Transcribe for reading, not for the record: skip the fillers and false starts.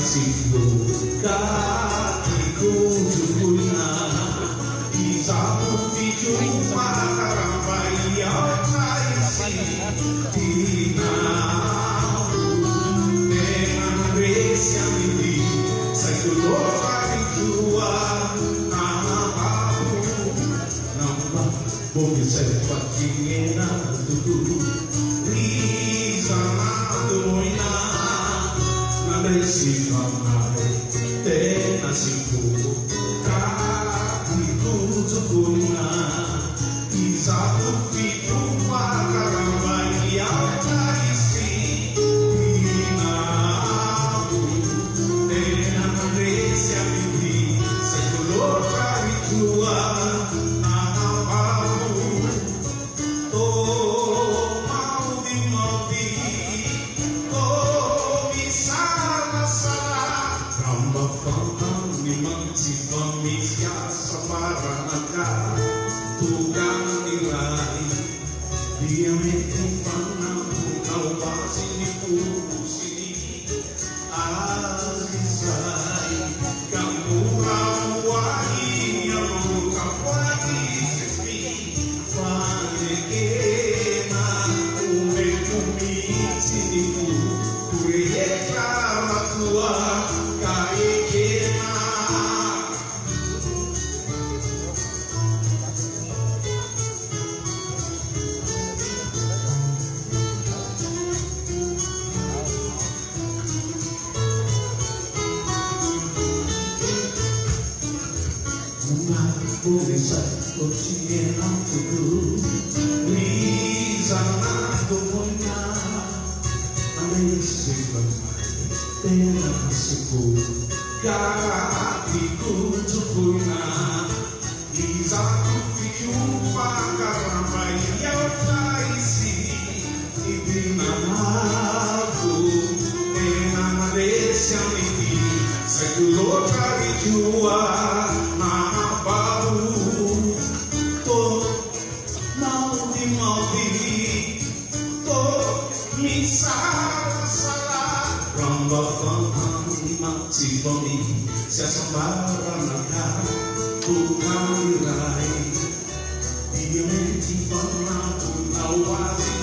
nasibku kakiku jupuna isamu dijumpa karampai yang kaisi dinamu dengan resya ini saya kali jua nama kamu nama bumi saya patingena tuh Sikamai tena siku kakiku jupuna isamu dijumpa karampai yang kaisi dinamu dengan resya ini saya kali jua nama kamu Pemisia semaranaga tukang nilai dia menyimpan kau masih dipurusi alisai kamu rawai yang kawai sepi panekena umekumi siniku kureka matua kaikena Bisa kursinya tuh di sana tuanya ada istilah tenasiku kakiku jupuna di satu jumpa karampai yang kaisi di namaku dengan resya ini saya kali jua si bumi sia sembaranaga tukang nilai dia menyimpan aku awasi